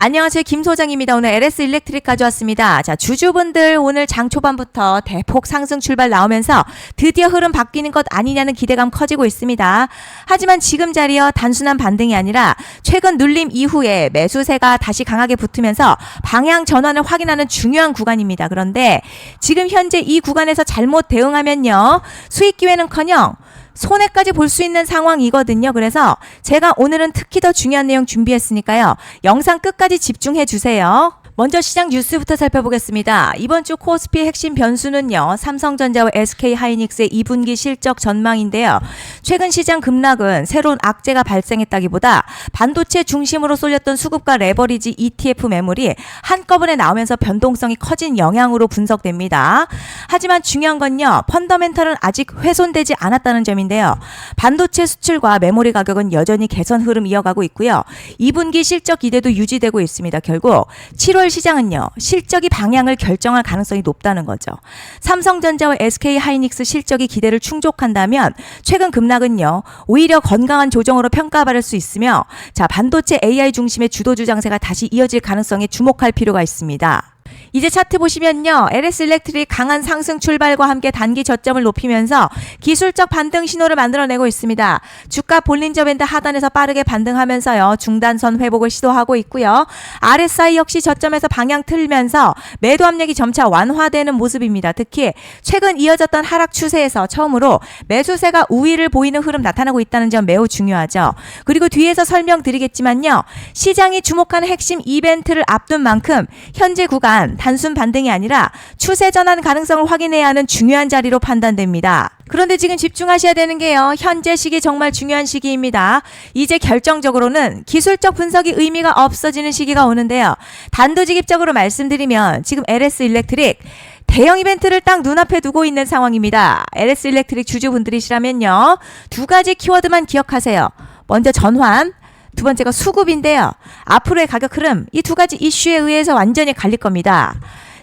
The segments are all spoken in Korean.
안녕하세요. 김 소장입니다. 오늘 LS 일렉트릭 가져왔습니다. 자, 주주분들 오늘 장 초반부터 대폭 상승 출발 나오면서 드디어 흐름 바뀌는 것 아니냐는 기대감 커지고 있습니다. 하지만 지금 자리여 단순한 반등이 아니라 최근 눌림 이후에 매수세가 다시 강하게 붙으면서 방향 전환을 확인하는 중요한 구간입니다. 그런데 지금 현재 이 구간에서 잘못 대응하면요, 수익 기회는커녕 손해까지 볼 수 있는 상황이거든요. 그래서 제가 오늘은 특히 더 중요한 내용 준비했으니까요, 영상 끝까지 집중해 주세요. 먼저 시장 뉴스부터 살펴보겠습니다. 이번 주 코스피의 핵심 변수는요, 삼성전자와 SK하이닉스의 2분기 실적 전망인데요. 최근 시장 급락은 새로운 악재가 발생했다기보다 반도체 중심으로 쏠렸던 수급과 레버리지 ETF 매물이 한꺼번에 나오면서 변동성이 커진 영향으로 분석됩니다. 하지만 중요한 건요, 펀더멘털은 아직 훼손되지 않았다는 점인데요. 반도체 수출과 메모리 가격은 여전히 개선 흐름 이어가고 있고요. 2분기 실적 기대도 유지되고 있습니다. 결국 7월 시장은요, 실적이 방향을 결정할 가능성이 높다는 거죠. 삼성전자와 SK하이닉스 실적이 기대를 충족한다면 최근 급락은요, 오히려 건강한 조정으로 평가받을 수 있으며, 자, 반도체 AI 중심의 주도주 장세가 다시 이어질 가능성에 주목할 필요가 있습니다. 이제 차트 보시면요, LS 일렉트릭 강한 상승 출발과 함께 단기 저점을 높이면서 기술적 반등 신호를 만들어내고 있습니다. 주가 볼린저 밴드 하단에서 빠르게 반등하면서요, 중단선 회복을 시도하고 있고요. RSI 역시 저점에서 방향 틀면서 매도 압력이 점차 완화되는 모습입니다. 특히 최근 이어졌던 하락 추세에서 처음으로 매수세가 우위를 보이는 흐름 나타나고 있다는 점 매우 중요하죠. 그리고 뒤에서 설명드리겠지만요, 시장이 주목하는 핵심 이벤트를 앞둔 만큼 현재 구간 단순 반등이 아니라 추세 전환 가능성을 확인해야 하는 중요한 자리로 판단됩니다. 그런데 지금 집중하셔야 되는 게요, 현재 시기 정말 중요한 시기입니다. 이제 결정적으로는 기술적 분석이 의미가 없어지는 시기가 오는데요. 단도직입적으로 말씀드리면 지금 LS 일렉트릭 대형 이벤트를 딱 눈앞에 두고 있는 상황입니다. LS 일렉트릭 주주분들이시라면요, 두 가지 키워드만 기억하세요. 먼저 전환, 두 번째가 수급인데요. 앞으로의 가격 흐름, 이 두 가지 이슈에 의해서 완전히 갈릴 겁니다.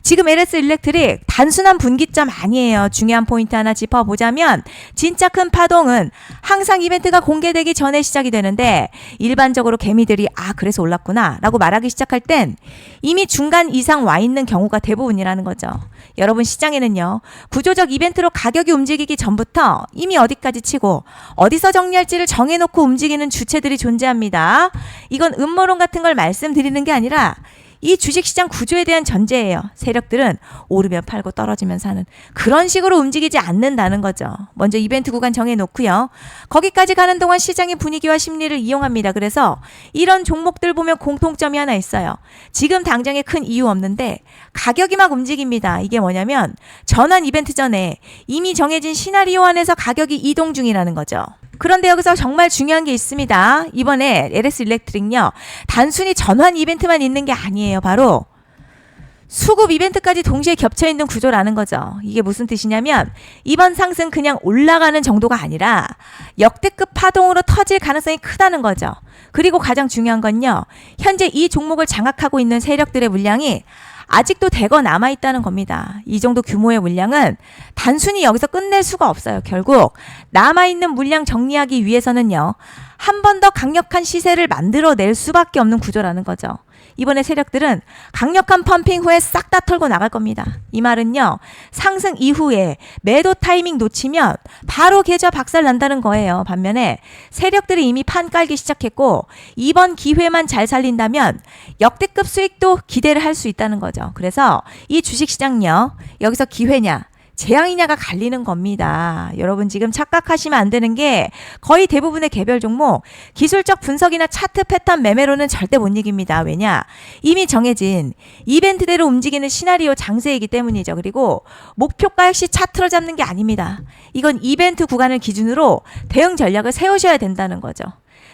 지금 LS 일렉트릭 단순한 분기점 아니에요. 중요한 포인트 하나 짚어보자면, 진짜 큰 파동은 항상 이벤트가 공개되기 전에 시작이 되는데, 일반적으로 개미들이 그래서 올랐구나 라고 말하기 시작할 땐 이미 중간 이상 와 있는 경우가 대부분이라는 거죠. 여러분, 시장에는요, 구조적 이벤트로 가격이 움직이기 전부터 이미 어디까지 치고 어디서 정리할지를 정해놓고 움직이는 주체들이 존재합니다. 이건 음모론 같은 걸 말씀드리는 게 아니라 이 주식시장 구조에 대한 전제예요. 세력들은 오르면 팔고 떨어지면 사는 그런 식으로 움직이지 않는다는 거죠. 먼저 이벤트 구간 정해놓고요, 거기까지 가는 동안 시장의 분위기와 심리를 이용합니다. 그래서 이런 종목들 보면 공통점이 하나 있어요. 지금 당장에 큰 이유 없는데 가격이 막 움직입니다. 이게 뭐냐면 전환 이벤트 전에 이미 정해진 시나리오 안에서 가격이 이동 중이라는 거죠. 그런데 여기서 정말 중요한 게 있습니다. 이번에 LS 일렉트릭요, 단순히 전환 이벤트만 있는 게 아니에요. 바로 수급 이벤트까지 동시에 겹쳐있는 구조라는 거죠. 이게 무슨 뜻이냐면 이번 상승 그냥 올라가는 정도가 아니라 역대급 파동으로 터질 가능성이 크다는 거죠. 그리고 가장 중요한 건요, 현재 이 종목을 장악하고 있는 세력들의 물량이 아직도 대거 남아있다는 겁니다. 이 정도 규모의 물량은 단순히 여기서 끝낼 수가 없어요. 결국 남아있는 물량 정리하기 위해서는요, 한 번 더 강력한 시세를 만들어낼 수밖에 없는 구조라는 거죠. 이번에 세력들은 강력한 펌핑 후에 싹 다 털고 나갈 겁니다. 이 말은요, 상승 이후에 매도 타이밍 놓치면 바로 계좌 박살 난다는 거예요. 반면에 세력들이 이미 판 깔기 시작했고 이번 기회만 잘 살린다면 역대급 수익도 기대를 할 수 있다는 거죠. 그래서 이 주식시장요, 여기서 기회냐 재앙이냐가 갈리는 겁니다. 여러분, 지금 착각하시면 안 되는 게 거의 대부분의 개별 종목 기술적 분석이나 차트 패턴 매매로는 절대 못 이깁니다. 왜냐? 이미 정해진 이벤트대로 움직이는 시나리오 장세이기 때문이죠. 그리고 목표가 역시 차트로 잡는 게 아닙니다. 이건 이벤트 구간을 기준으로 대응 전략을 세우셔야 된다는 거죠.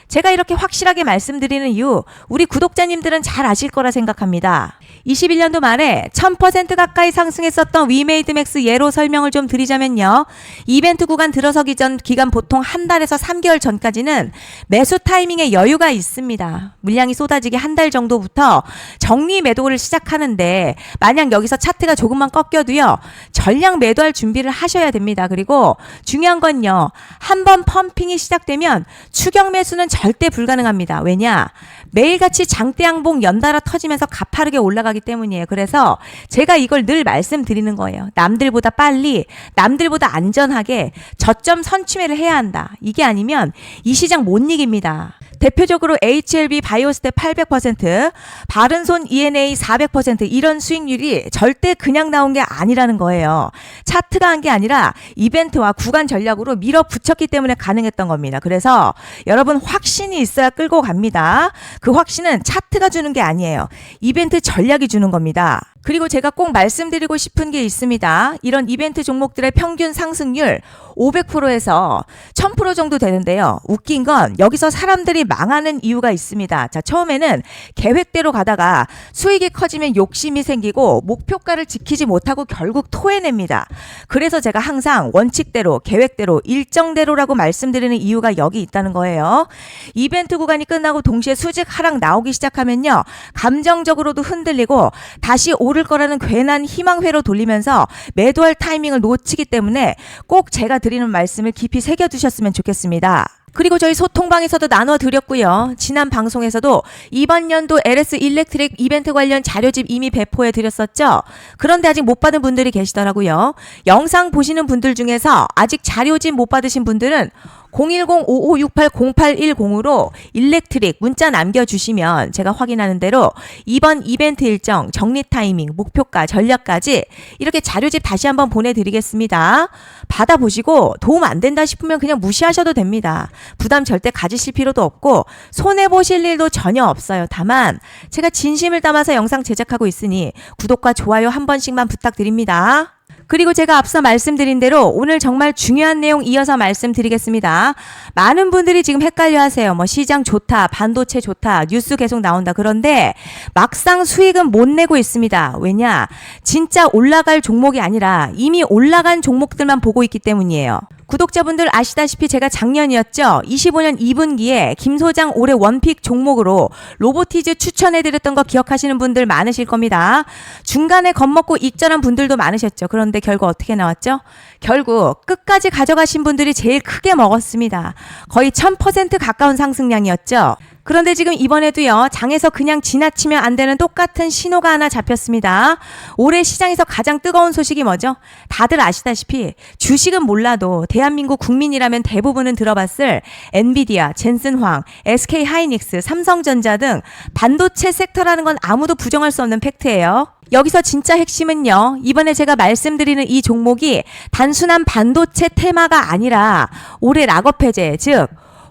제가 이렇게 확실하게 말씀드리는 이유, 우리 구독자님들은 잘 아실 거라 생각합니다. 21년도 말에 1000% 가까이 상승했었던 위메이드맥스 예로 설명을 좀 드리자면요, 이벤트 구간 들어서기 전 기간 보통 한 달에서 3개월 전까지는 매수 타이밍에 여유가 있습니다. 물량이 쏟아지기 한 달 정도부터 정리 매도를 시작하는데, 만약 여기서 차트가 조금만 꺾여도요, 전량 매도할 준비를 하셔야 됩니다. 그리고 중요한 건요, 한번 펌핑이 시작되면 추격 매수는 절대 불가능합니다. 왜냐? 매일같이 장대양봉 연달아 터지면서 가파르게 올라가기 때문이에요. 그래서 제가 이걸 늘 말씀드리는 거예요. 남들보다 빨리, 남들보다 안전하게 저점 선취매를 해야 한다. 이게 아니면 이 시장 못 이깁니다. 대표적으로 HLB 바이오스텝 800%, 바른손 ENA 400% 이런 수익률이 절대 그냥 나온 게 아니라는 거예요. 차트가 한 게 아니라 이벤트와 구간 전략으로 밀어붙였기 때문에 가능했던 겁니다. 그래서 여러분 확신이 있어야 끌고 갑니다. 그 확신은 차트가 주는 게 아니에요. 이벤트 전략이 주는 겁니다. 그리고 제가 꼭 말씀드리고 싶은 게 있습니다. 이런 이벤트 종목들의 평균 상승률 500%에서 1000% 정도 되는데요. 웃긴 건 여기서 사람들이 망하는 이유가 있습니다. 자, 처음에는 계획대로 가다가 수익이 커지면 욕심이 생기고 목표가를 지키지 못하고 결국 토해냅니다. 그래서 제가 항상 원칙대로, 계획대로, 일정대로라고 말씀드리는 이유가 여기 있다는 거예요. 이벤트 구간이 끝나고 동시에 수직 하락 나오기 시작하면요. 감정적으로도 흔들리고 다시 오를 거라는 괜한 희망회로 돌리면서 매도할 타이밍을 놓치기 때문에 꼭 제가 드리는 말씀을 깊이 새겨두셨으면 좋겠습니다. 그리고 저희 소통방에서도 나눠드렸고요. 지난 방송에서도 이번 연도 LS 일렉트릭 이벤트 관련 자료집 이미 배포해 드렸었죠. 그런데 아직 못 받은 분들이 계시더라고요. 영상 보시는 분들 중에서 아직 자료집 못 받으신 분들은 010-5568-0810으로 일렉트릭 문자 남겨주시면 제가 확인하는 대로 이번 이벤트 일정, 정리 타이밍, 목표가, 전략까지 이렇게 자료집 다시 한번 보내드리겠습니다. 받아보시고 도움 안 된다 싶으면 그냥 무시하셔도 됩니다. 부담 절대 가지실 필요도 없고 손해보실 일도 전혀 없어요. 다만 제가 진심을 담아서 영상 제작하고 있으니 구독과 좋아요 한 번씩만 부탁드립니다. 그리고 제가 앞서 말씀드린 대로 오늘 정말 중요한 내용 이어서 말씀드리겠습니다. 많은 분들이 지금 헷갈려 하세요. 시장 좋다, 반도체 좋다, 뉴스 계속 나온다. 그런데 막상 수익은 못 내고 있습니다. 왜냐? 진짜 올라갈 종목이 아니라 이미 올라간 종목들만 보고 있기 때문이에요. 구독자분들 아시다시피 제가 작년이었죠. 25년 2분기에 김 소장 올해 원픽 종목으로 로보티즈 추천해드렸던 거 기억하시는 분들 많으실 겁니다. 중간에 겁먹고 익절한 분들도 많으셨죠. 그런데 결국 어떻게 나왔죠? 결국 끝까지 가져가신 분들이 제일 크게 먹었습니다. 거의 1000% 가까운 상승량이었죠. 그런데 지금 이번에도요, 장에서 그냥 지나치면 안 되는 똑같은 신호가 하나 잡혔습니다. 올해 시장에서 가장 뜨거운 소식이 뭐죠? 다들 아시다시피 주식은 몰라도 대한민국 국민이라면 대부분은 들어봤을 엔비디아, 젠슨황, SK하이닉스, 삼성전자 등 반도체 섹터라는 건 아무도 부정할 수 없는 팩트예요. 여기서 진짜 핵심은요, 이번에 제가 말씀드리는 이 종목이 단순한 반도체 테마가 아니라 올해 락업 해제, 즉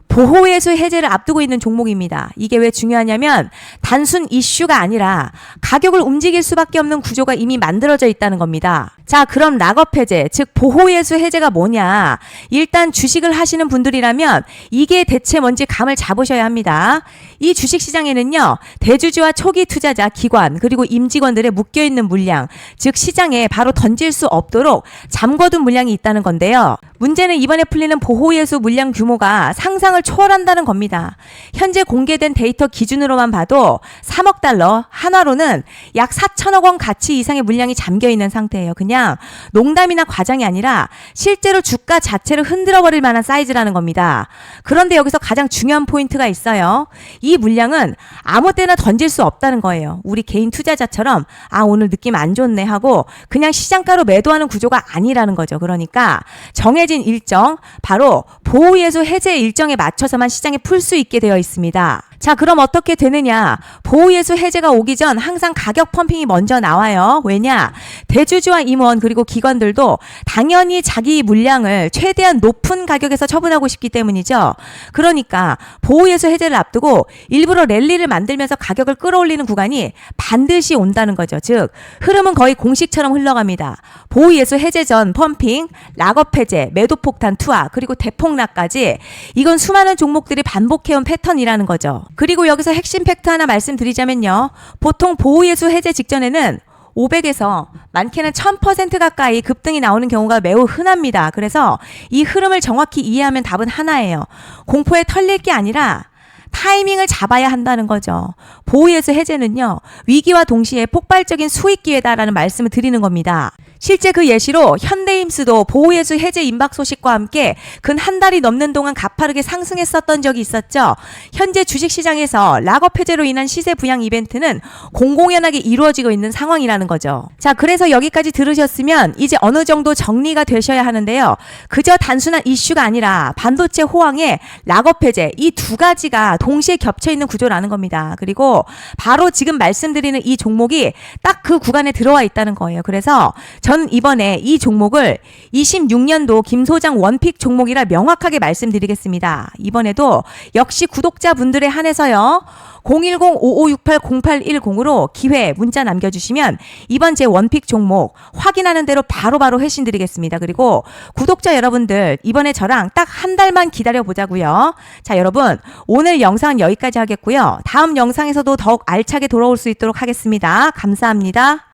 보호예수 해제를 앞두고 있는 종목입니다. 이게 왜 중요하냐면 단순 이슈가 아니라 가격을 움직일 수밖에 없는 구조가 이미 만들어져 있다는 겁니다. 자, 그럼 락업 해제, 즉 보호예수 해제가 뭐냐? 일단 주식을 하시는 분들이라면 이게 대체 뭔지 감을 잡으셔야 합니다. 이 주식시장에는요, 대주주와 초기 투자자, 기관, 그리고 임직원들의 묶여있는 물량, 즉 시장에 바로 던질 수 없도록 잠궈둔 물량이 있다는 건데요. 문제는 이번에 풀리는 보호예수 물량 규모가 상상을 초월한다는 겁니다. 현재 공개된 데이터 기준으로만 봐도 3억 달러, 한화로는 약 4천억 원 가치 이상의 물량이 잠겨있는 상태예요. 그냥 농담이나 과장이 아니라 실제로 주가 자체를 흔들어버릴 만한 사이즈라는 겁니다. 그런데 여기서 가장 중요한 포인트가 있어요. 이 물량은 아무 때나 던질 수 없다는 거예요. 우리 개인 투자자처럼 오늘 느낌 안 좋네 하고 그냥 시장가로 매도하는 구조가 아니라는 거죠. 그러니까 정해진 일정, 바로 보호예수 해제 일정에 맞춰서만 시장에 풀 수 있게 되어 있습니다. 자, 그럼 어떻게 되느냐? 보호예수 해제가 오기 전 항상 가격 펌핑이 먼저 나와요. 왜냐? 대주주와 임원 그리고 기관들도 당연히 자기 물량을 최대한 높은 가격에서 처분하고 싶기 때문이죠. 그러니까 보호예수 해제를 앞두고 일부러 랠리를 만들면서 가격을 끌어올리는 구간이 반드시 온다는 거죠. 즉 흐름은 거의 공식처럼 흘러갑니다. 보호예수 해제 전 펌핑, 락업 해제, 매도 폭탄 투하, 그리고 대폭락까지 이건 수많은 종목들이 반복해온 패턴이라는 거죠. 그리고 여기서 핵심 팩트 하나 말씀드리자면요. 보통 보호예수 해제 직전에는 500에서 많게는 1000% 가까이 급등이 나오는 경우가 매우 흔합니다. 그래서 이 흐름을 정확히 이해하면 답은 하나예요. 공포에 털릴 게 아니라 타이밍을 잡아야 한다는 거죠. 보호예수 해제는요, 위기와 동시에 폭발적인 수익 기회다라는 말씀을 드리는 겁니다. 실제 그 예시로 현대임수도 보호예수 해제 임박 소식과 함께 근 한 달이 넘는 동안 가파르게 상승했었던 적이 있었죠. 현재 주식시장에서 락업 해제로 인한 시세 부양 이벤트는 공공연하게 이루어지고 있는 상황이라는 거죠. 자, 그래서 여기까지 들으셨으면 이제 어느 정도 정리가 되셔야 하는데요. 그저 단순한 이슈가 아니라 반도체 호황에 락업 해제, 이 두 가지가 동시에 겹쳐있는 구조라는 겁니다. 그리고 바로 지금 말씀드리는 이 종목이 딱 그 구간에 들어와 있다는 거예요. 그래서 전 이번에 이 종목을 26년도 김 소장 원픽 종목이라 명확하게 말씀드리겠습니다. 이번에도 역시 구독자분들에 한해서요. 010-5568-0810으로 기회 문자 남겨주시면 이번 제 원픽 종목 확인하는 대로 바로바로 회신 드리겠습니다. 그리고 구독자 여러분들 이번에 저랑 딱 한 달만 기다려 보자고요. 자, 여러분 오늘 영상은 여기까지 하겠고요. 다음 영상에서도 더욱 알차게 돌아올 수 있도록 하겠습니다. 감사합니다.